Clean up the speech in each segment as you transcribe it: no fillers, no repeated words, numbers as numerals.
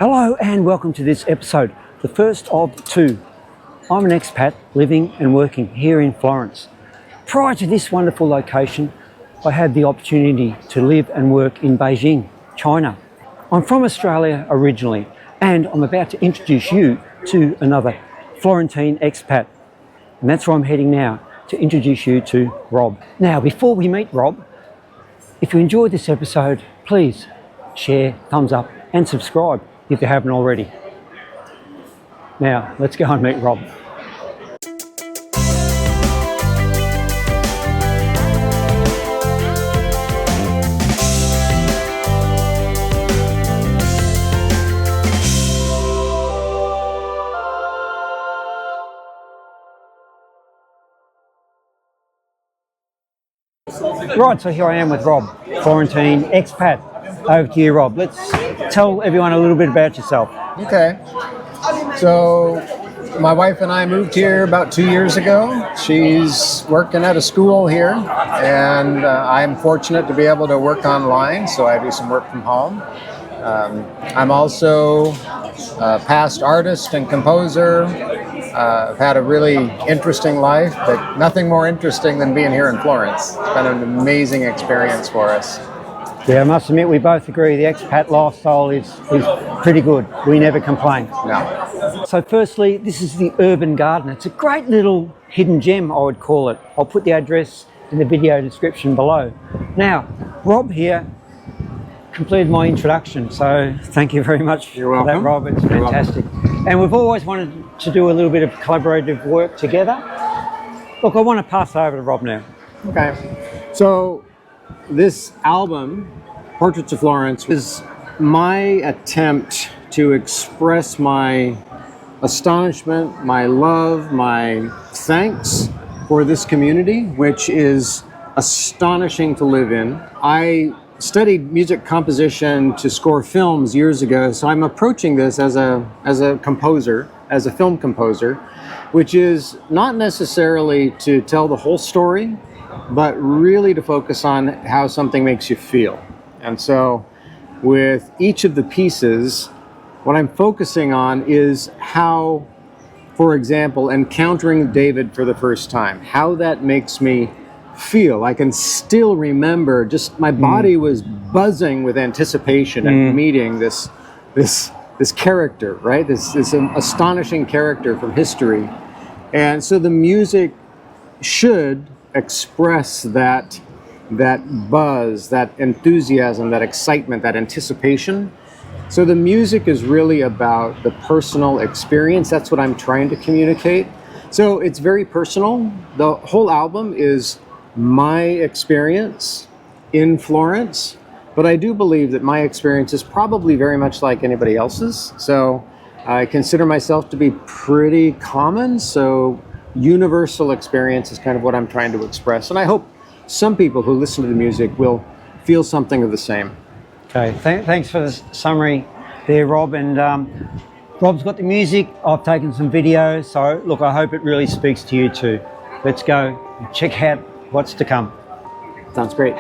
Hello and welcome to this episode, the first of two. I'm an expat living and working here in Florence. Prior to this wonderful location, I had the opportunity to live and work in Beijing, China. I'm from Australia originally, and I'm about to introduce you to another Florentine expat. And that's where I'm heading now, to introduce you to Rob. Now, before we meet Rob, if you enjoyed this episode, please share, thumbs up and subscribe if you haven't already. Now, let's go and meet Rob. Right, so here I am with Rob, Florentine expat. Over to you, Rob. Let's tell everyone a little bit about yourself. Okay. So my wife and I moved here about 2 years ago. She's working at a school here, and I'm fortunate to be able to work online, so I do some work from home. I'm also a past artist and composer. I've had a really interesting life, but nothing more interesting than being here in Florence. It's been an amazing experience for us. Yeah, I must admit we both agree the expat lifestyle is pretty good. We never complain. No. So firstly, this is the Urban Garden. It's a great little hidden gem, I would call it. I'll put the address in the video description below. Now, Rob here completed my introduction, so thank you very much for that, Rob. It's fantastic. And we've always wanted to do a little bit of collaborative work together. Look, I want to pass over to Rob now. Okay. So this album, Portraits of Florence, is my attempt to express my astonishment, my love, my thanks for this community, which is astonishing to live in. I studied music composition to score films years ago, so I'm approaching this as a composer, as a film composer, which is not necessarily to tell the whole story, but really to focus on how something makes you feel. And so with each of the pieces, what I'm focusing on is how, for example, encountering David for the first time, how that makes me feel. I can still remember, just my body was buzzing with anticipation and meeting this character, right? This astonishing character from history. And so the music should express that buzz, that enthusiasm, that excitement, that anticipation. So the music is really about the personal experience. That's what I'm trying to communicate. So it's very personal. The whole album is my experience in Florence, but I do believe that my experience is probably very much like anybody else's. So I consider myself to be pretty common. So universal experience is kind of what I'm trying to express. And I hope some people who listen to the music will feel something of the same. Okay, thanks for the summary there, Rob. And Rob's got the music. I've taken some videos. So look, I hope it really speaks to you too. Let's go and check out what's to come. Sounds great.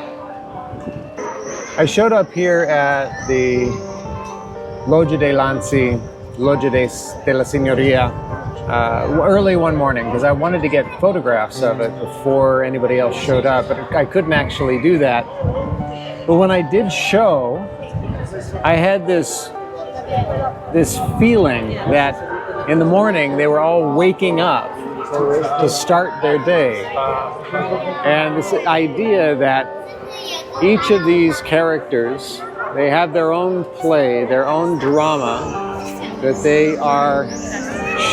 I showed up here at the Loggia dei Lanzi, Loggia della Signoria, early one morning because I wanted to get photographs of it before anybody else showed up, but I couldn't actually do that. But when I did show, I had this feeling that in the morning they were all waking up to start their day. And this idea that each of these characters, they have their own play, their own drama that they are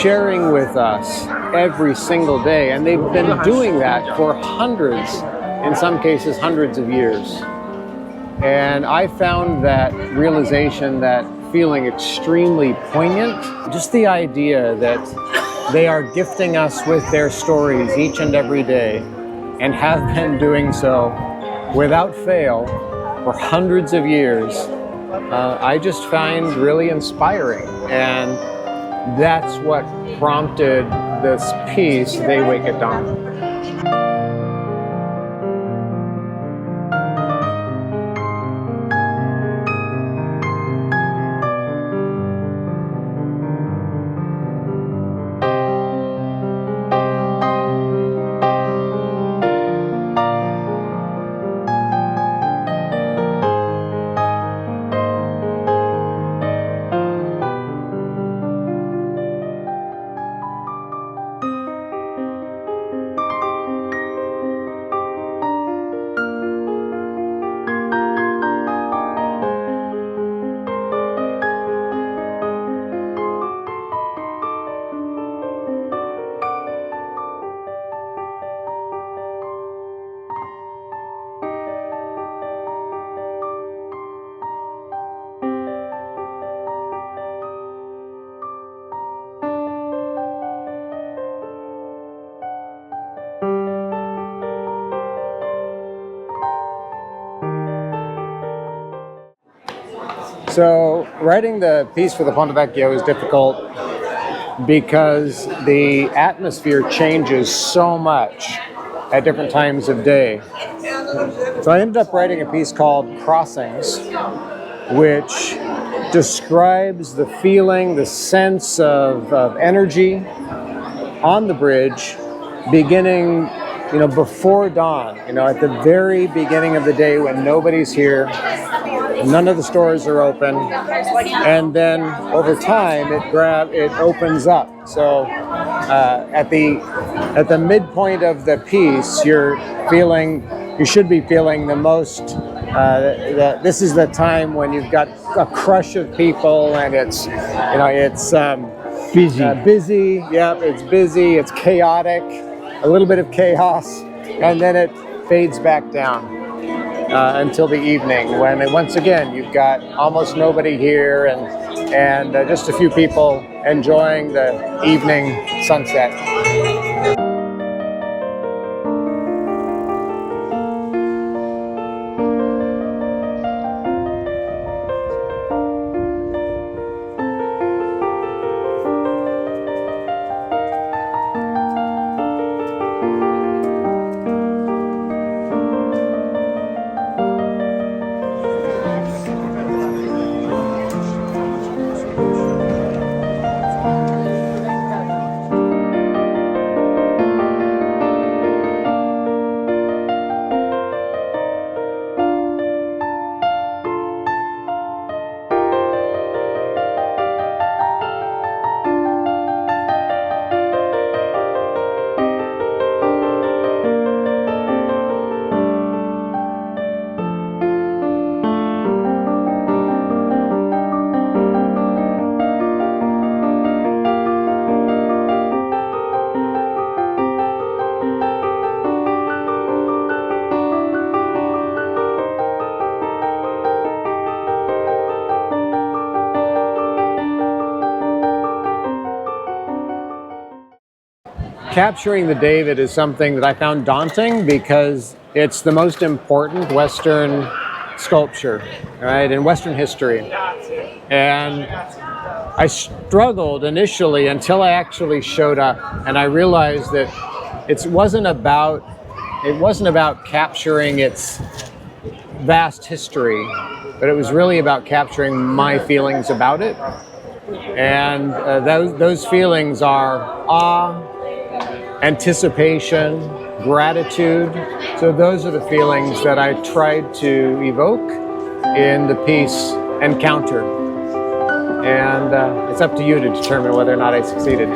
sharing with us every single day. And they've been doing that for hundreds, in some cases hundreds of years. And I found that realization, that feeling extremely poignant. Just the idea that they are gifting us with their stories each and every day and have been doing so without fail for hundreds of years, I just find really inspiring. And that's what prompted this piece, They Wake at Dawn. So writing the piece for the Ponte Vecchio is difficult because the atmosphere changes so much at different times of day. So I ended up writing a piece called Crossings, which describes the feeling, the sense of energy on the bridge beginning, before dawn, at the very beginning of the day when nobody's here, none of the stores are open, and then over time it opens up. So at the midpoint of the piece, you should be feeling the most. This is the time when you've got a crush of people, and it's Busy. busy. Yep, it's busy. It's chaotic. A little bit of chaos, and then it fades back down until the evening, when once again you've got almost nobody here, and just a few people enjoying the evening sunset. Capturing the David is something that I found daunting because it's the most important Western sculpture, right, in Western history. And I struggled initially until I actually showed up, and I realized that it wasn't about capturing its vast history, but it was really about capturing my feelings about it. And those feelings are awe, anticipation, gratitude. So those are the feelings that I tried to evoke in the piece Encounter. And it's up to you to determine whether or not I succeeded.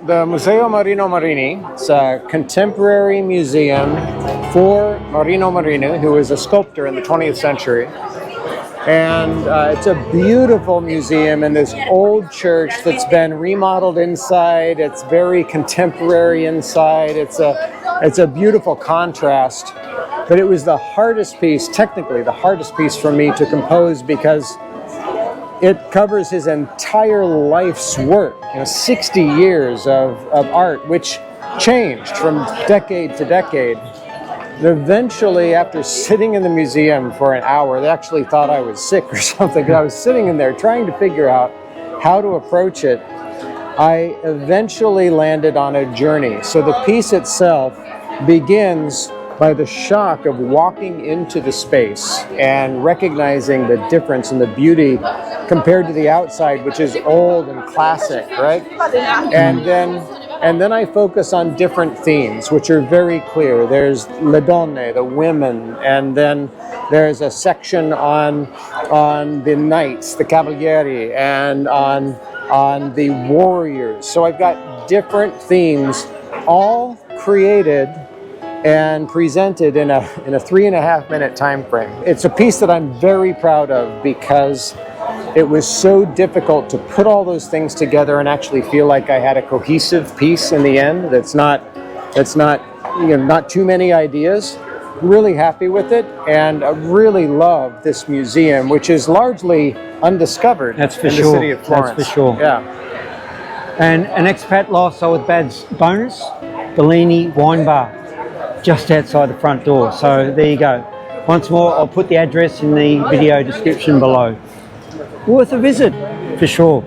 The Museo Marino Marini, it's a contemporary museum for Marino Marini, who was a sculptor in the 20th century. And it's a beautiful museum in this old church that's been remodeled inside. It's very contemporary inside. It's a beautiful contrast. But it was the hardest piece, technically the hardest piece for me to compose, because it covers his entire life's work, 60 years of art, which changed from decade to decade. And eventually, after sitting in the museum for an hour, they actually thought I was sick or something, because I was sitting in there trying to figure out how to approach it. I eventually landed on a journey. So the piece itself begins by the shock of walking into the space and recognizing the difference and the beauty compared to the outside, which is old and classic, right? And then I focus on different themes, which are very clear. There's le donne, the women, and then there's a section on the knights, the cavalieri, and on the warriors. So I've got different themes, all created and presented in a 3.5 minute time frame. It's a piece that I'm very proud of because it was so difficult to put all those things together and actually feel like I had a cohesive piece in the end that's not not too many ideas. Really happy with it, and I really love this museum, which is largely undiscovered That's for in sure. the city of Florence. That's for sure. Yeah. And an expat lifestyle with bad's bonus, Bellini Wine Bar, just outside the front door. So there you go. Once more, I'll put the address in the video description below. Worth a visit, for sure.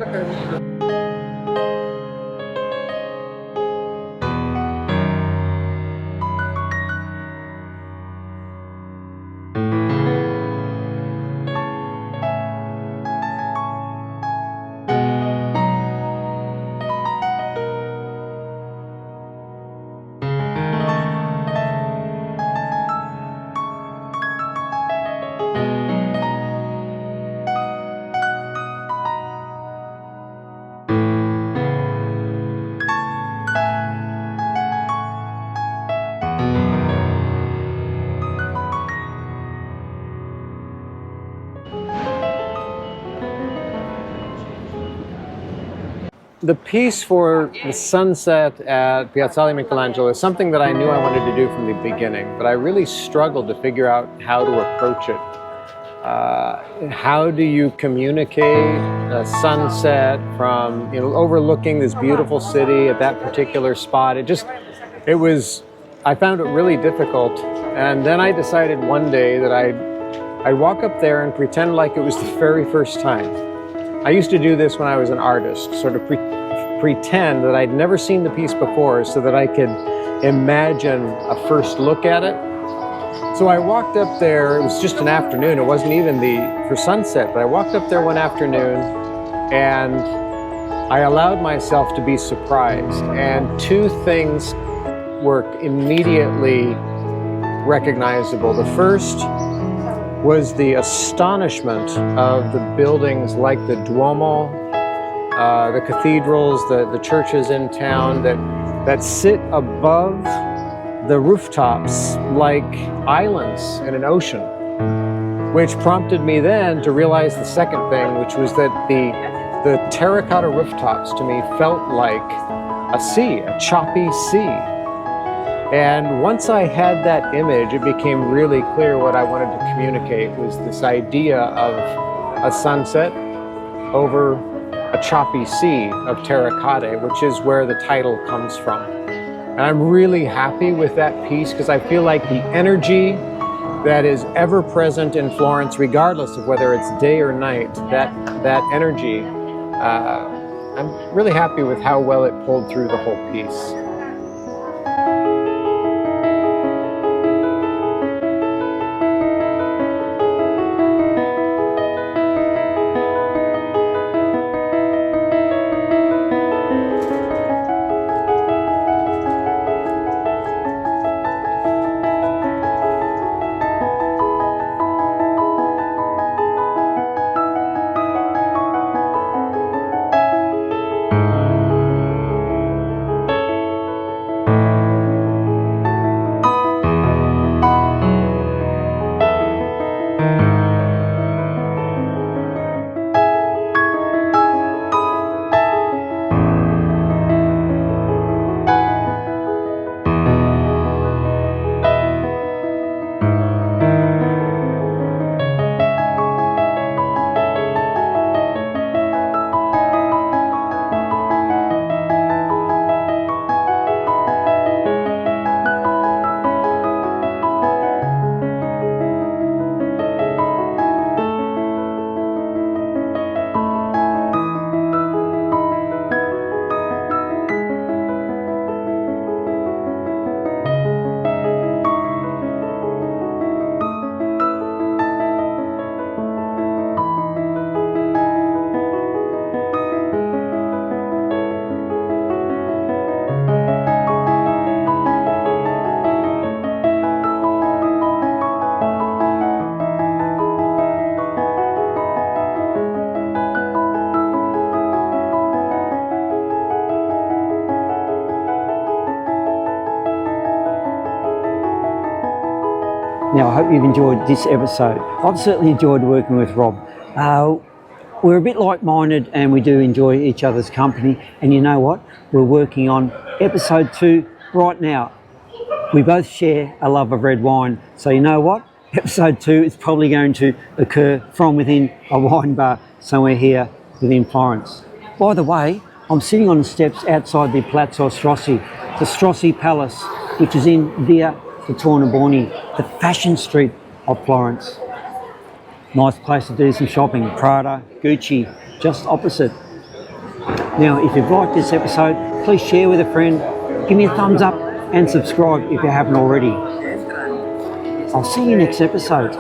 The piece for the sunset at Piazzale Michelangelo is something that I knew I wanted to do from the beginning, but I really struggled to figure out how to approach it. How do you communicate a sunset from, overlooking this beautiful city at that particular spot? I found it really difficult. And then I decided one day that I'd walk up there and pretend like it was the very first time. I used to do this when I was an artist, sort of pretend that I'd never seen the piece before so that I could imagine a first look at it. So I walked up there, it was just an afternoon, it wasn't even for sunset, but I walked up there one afternoon and I allowed myself to be surprised. And two things were immediately recognizable. The first was the astonishment of the buildings like the Duomo, the cathedrals, the churches in town that sit above the rooftops like islands in an ocean, which prompted me then to realize the second thing, which was that the terracotta rooftops to me felt like a sea, a choppy sea. And once I had that image, it became really clear what I wanted to communicate was this idea of a sunset over a choppy sea of terracotta, which is where the title comes from. And I'm really happy with that piece because I feel like the energy that is ever present in Florence, regardless of whether it's day or night, that energy, I'm really happy with how well it pulled through the whole piece. Now, I hope you've enjoyed this episode. I've certainly enjoyed working with Rob. we're a bit like-minded and we do enjoy each other's company. And you know what? We're working on episode 2 right now. We both share a love of red wine. So you know what? Episode 2 is probably going to occur from within a wine bar somewhere here within Florence. By the way, I'm sitting on the steps outside the Palazzo Strozzi, the Strozzi Palace, which is in Via di Tornabuoni, the fashion street of Florence. Nice place to do some shopping. Prada, Gucci, just opposite. Now, if you've liked this episode, please share with a friend, give me a thumbs up and subscribe if you haven't already. I'll see you next episode.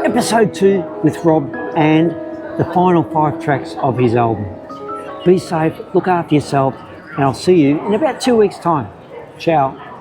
Episode 2 with Rob and the final 5 tracks of his album. Be safe, look after yourself, and I'll see you in about 2 weeks' time. Ciao.